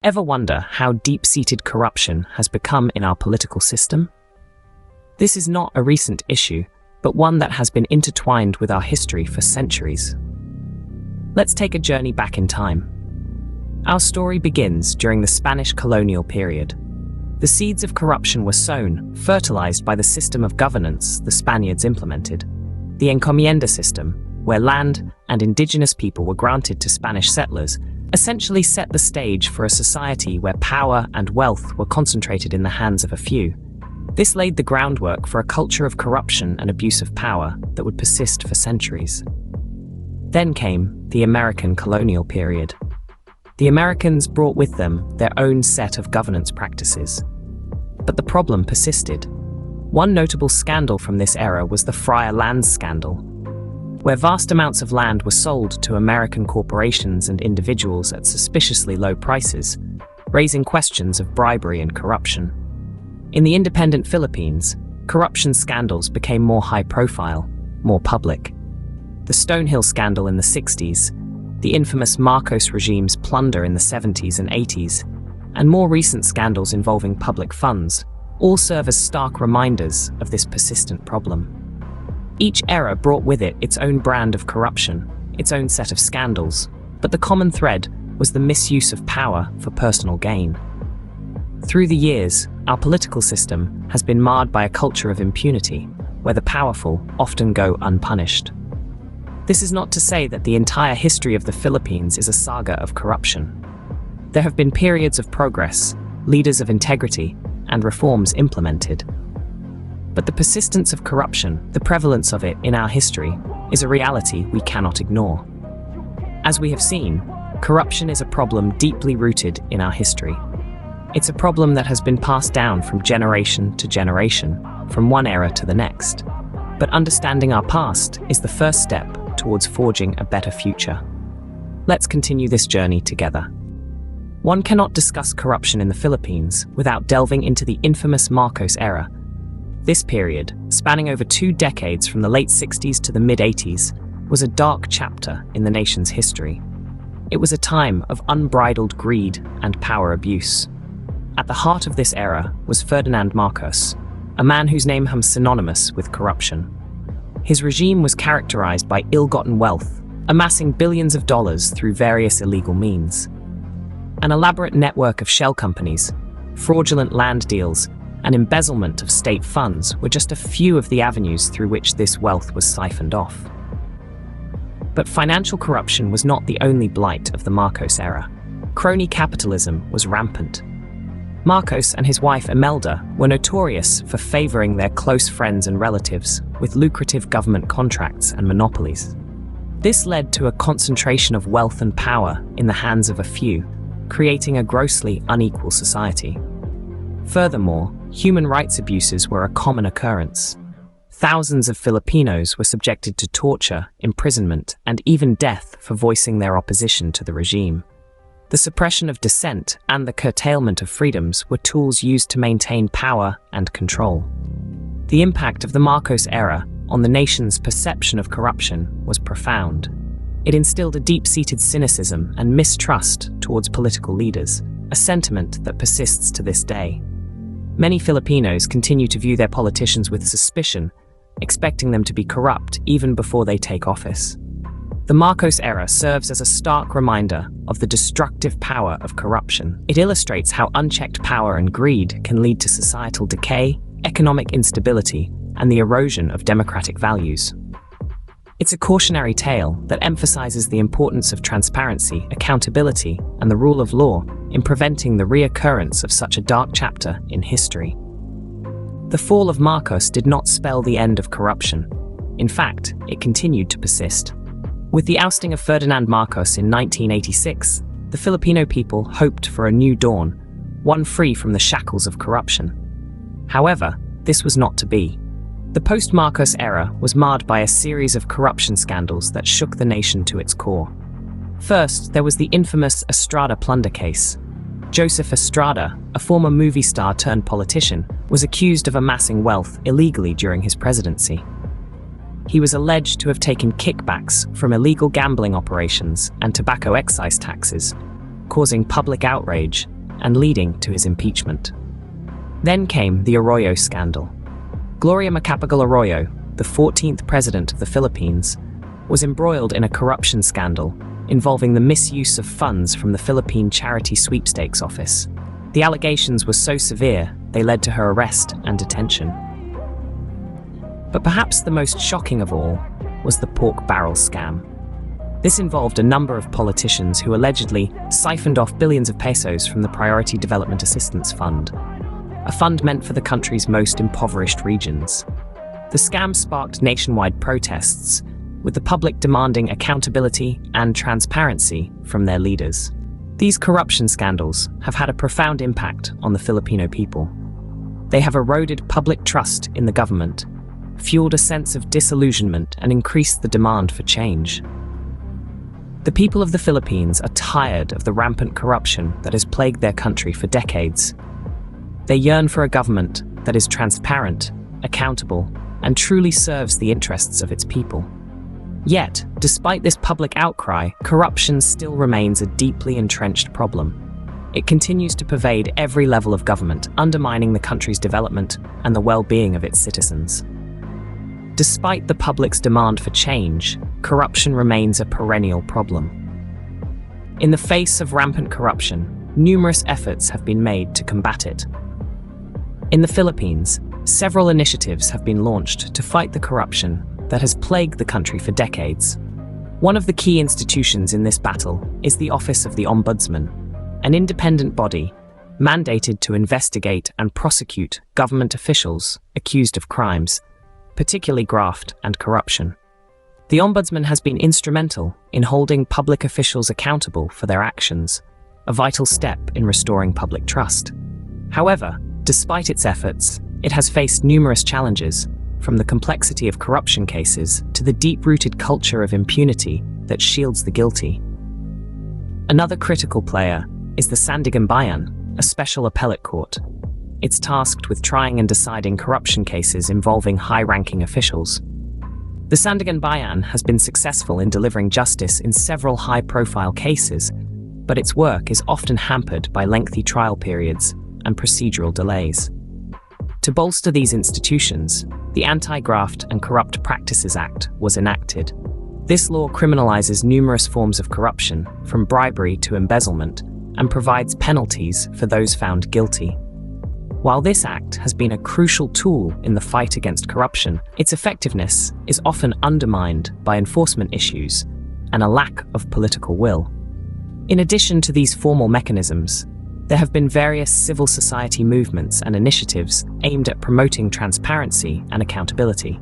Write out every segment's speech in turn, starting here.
Ever wonder how deep-seated corruption has become in our political system? This is not a recent issue, but one that has been intertwined with our history for centuries. Let's take a journey back in time. Our story begins during the Spanish colonial period. The seeds of corruption were sown, fertilized by the system of governance the Spaniards implemented. The encomienda system, where land and indigenous people were granted to Spanish settlers, essentially set the stage for a society where power and wealth were concentrated in the hands of a few. This laid the groundwork for a culture of corruption and abuse of power that would persist for centuries. Then came the American colonial period. The Americans brought with them their own set of governance practices. But the problem persisted. One notable scandal from this era was the Friar Lands scandal, where vast amounts of land were sold to American corporations and individuals at suspiciously low prices, raising questions of bribery and corruption. In the independent Philippines, corruption scandals became more high-profile, more public. The Stonehill scandal in the 60s, the infamous Marcos regime's plunder in the 70s and 80s, and more recent scandals involving public funds, all serve as stark reminders of this persistent problem. Each era brought with it its own brand of corruption, its own set of scandals, but the common thread was the misuse of power for personal gain. Through the years, our political system has been marred by a culture of impunity, where the powerful often go unpunished. This is not to say that the entire history of the Philippines is a saga of corruption. There have been periods of progress, leaders of integrity, and reforms implemented. But the persistence of corruption, the prevalence of it in our history, is a reality we cannot ignore. As we have seen, corruption is a problem deeply rooted in our history. It's a problem that has been passed down from generation to generation, from one era to the next. But understanding our past is the first step towards forging a better future. Let's continue this journey together. One cannot discuss corruption in the Philippines without delving into the infamous Marcos era. This period, spanning over 2 decades from the late 60s to the mid-80s, was a dark chapter in the nation's history. It was a time of unbridled greed and power abuse. At the heart of this era was Ferdinand Marcos, a man whose name was synonymous with corruption. His regime was characterized by ill-gotten wealth, amassing billions of dollars through various illegal means. An elaborate network of shell companies, fraudulent land deals, and embezzlement of state funds were just a few of the avenues through which this wealth was siphoned off. But financial corruption was not the only blight of the Marcos era. Crony capitalism was rampant. Marcos and his wife Imelda were notorious for favoring their close friends and relatives with lucrative government contracts and monopolies. This led to a concentration of wealth and power in the hands of a few, creating a grossly unequal society. Furthermore, human rights abuses were a common occurrence. Thousands of Filipinos were subjected to torture, imprisonment, and even death for voicing their opposition to the regime. The suppression of dissent and the curtailment of freedoms were tools used to maintain power and control. The impact of the Marcos era on the nation's perception of corruption was profound. It instilled a deep-seated cynicism and mistrust towards political leaders, a sentiment that persists to this day. Many Filipinos continue to view their politicians with suspicion, expecting them to be corrupt even before they take office. The Marcos era serves as a stark reminder of the destructive power of corruption. It illustrates how unchecked power and greed can lead to societal decay, economic instability, and the erosion of democratic values. It's a cautionary tale that emphasizes the importance of transparency, accountability, and the rule of law in preventing the reoccurrence of such a dark chapter in history. The fall of Marcos did not spell the end of corruption. In fact, it continued to persist. With the ousting of Ferdinand Marcos in 1986, the Filipino people hoped for a new dawn, one free from the shackles of corruption. However, this was not to be. The post-Marcos era was marred by a series of corruption scandals that shook the nation to its core. First, there was the infamous Estrada plunder case. Joseph Estrada, a former movie star turned politician, was accused of amassing wealth illegally during his presidency. He was alleged to have taken kickbacks from illegal gambling operations and tobacco excise taxes, causing public outrage and leading to his impeachment. Then came the Arroyo scandal. Gloria Macapagal Arroyo, the 14th president of the Philippines, was embroiled in a corruption scandal involving the misuse of funds from the Philippine Charity Sweepstakes Office. The allegations were so severe, they led to her arrest and detention. But perhaps the most shocking of all was the pork barrel scam. This involved a number of politicians who allegedly siphoned off billions of pesos from the Priority Development Assistance Fund, a fund meant for the country's most impoverished regions. The scam sparked nationwide protests, with the public demanding accountability and transparency from their leaders. These corruption scandals have had a profound impact on the Filipino people. They have eroded public trust in the government, fueled a sense of disillusionment, and increased the demand for change. The people of the Philippines are tired of the rampant corruption that has plagued their country for decades. They yearn for a government that is transparent, accountable, and truly serves the interests of its people. Yet, despite this public outcry, corruption still remains a deeply entrenched problem. It continues to pervade every level of government, undermining the country's development and the well-being of its citizens. Despite the public's demand for change, corruption remains a perennial problem. In the face of rampant corruption, numerous efforts have been made to combat it. In the Philippines, several initiatives have been launched to fight the corruption that has plagued the country for decades. One of the key institutions in this battle is the Office of the Ombudsman, an independent body mandated to investigate and prosecute government officials accused of crimes, particularly graft and corruption. The Ombudsman has been instrumental in holding public officials accountable for their actions, a vital step in restoring public trust. However, despite its efforts, it has faced numerous challenges, from the complexity of corruption cases to the deep-rooted culture of impunity that shields the guilty. Another critical player is the Sandiganbayan, a special appellate court. It's tasked with trying and deciding corruption cases involving high-ranking officials. The Sandiganbayan has been successful in delivering justice in several high-profile cases, but its work is often hampered by lengthy trial periods and procedural delays. To bolster these institutions, the Anti-Graft and Corrupt Practices Act was enacted. This law criminalizes numerous forms of corruption, from bribery to embezzlement, and provides penalties for those found guilty. While this act has been a crucial tool in the fight against corruption, its effectiveness is often undermined by enforcement issues and a lack of political will. In addition to these formal mechanisms, there have been various civil society movements and initiatives aimed at promoting transparency and accountability.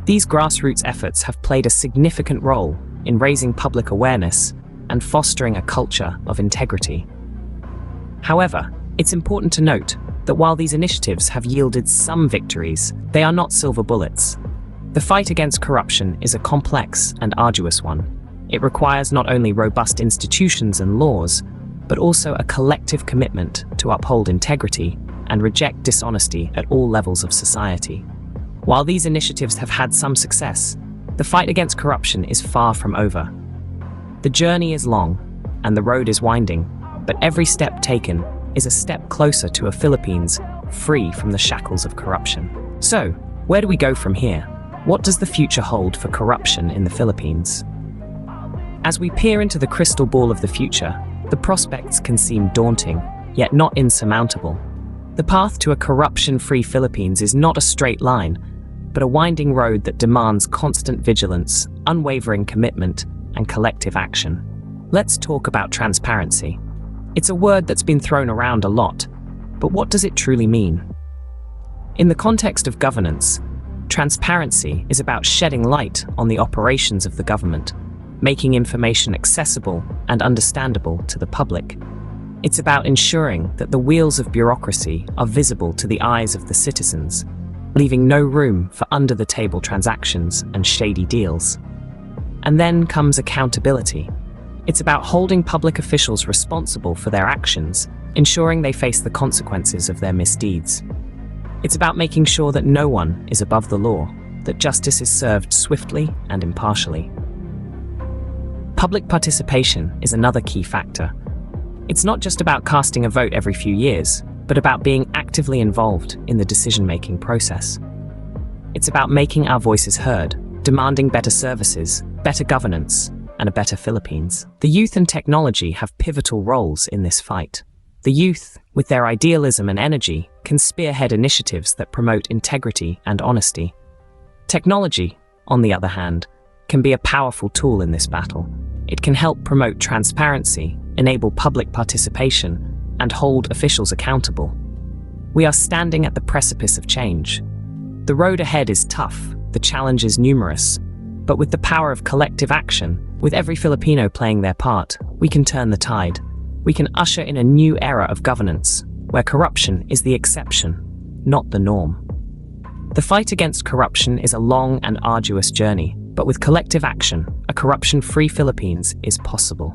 These grassroots efforts have played a significant role in raising public awareness and fostering a culture of integrity. However, it's important to note that while these initiatives have yielded some victories, they are not silver bullets. The fight against corruption is a complex and arduous one. It requires not only robust institutions and laws, but also a collective commitment to uphold integrity and reject dishonesty at all levels of society. While these initiatives have had some success, the fight against corruption is far from over. The journey is long and the road is winding, but every step taken is a step closer to a Philippines free from the shackles of corruption. So, where do we go from here? What does the future hold for corruption in the Philippines? As we peer into the crystal ball of the future, the prospects can seem daunting, yet not insurmountable. The path to a corruption-free Philippines is not a straight line, but a winding road that demands constant vigilance, unwavering commitment, and collective action. Let's talk about transparency. It's a word that's been thrown around a lot, but what does it truly mean? In the context of governance, transparency is about shedding light on the operations of the government, making information accessible and understandable to the public. It's about ensuring that the wheels of bureaucracy are visible to the eyes of the citizens, leaving no room for under-the-table transactions and shady deals. And then comes accountability. It's about holding public officials responsible for their actions, ensuring they face the consequences of their misdeeds. It's about making sure that no one is above the law, that justice is served swiftly and impartially. Public participation is another key factor. It's not just about casting a vote every few years, but about being actively involved in the decision-making process. It's about making our voices heard, demanding better services, better governance, and a better Philippines. The youth and technology have pivotal roles in this fight. The youth, with their idealism and energy, can spearhead initiatives that promote integrity and honesty. Technology, on the other hand, can be a powerful tool in this battle. It can help promote transparency, enable public participation, and hold officials accountable. We are standing at the precipice of change. The road ahead is tough, the challenges numerous, but with the power of collective action, with every Filipino playing their part, we can turn the tide. We can usher in a new era of governance, where corruption is the exception, not the norm. The fight against corruption is a long and arduous journey, but with collective action, a corruption-free Philippines is possible.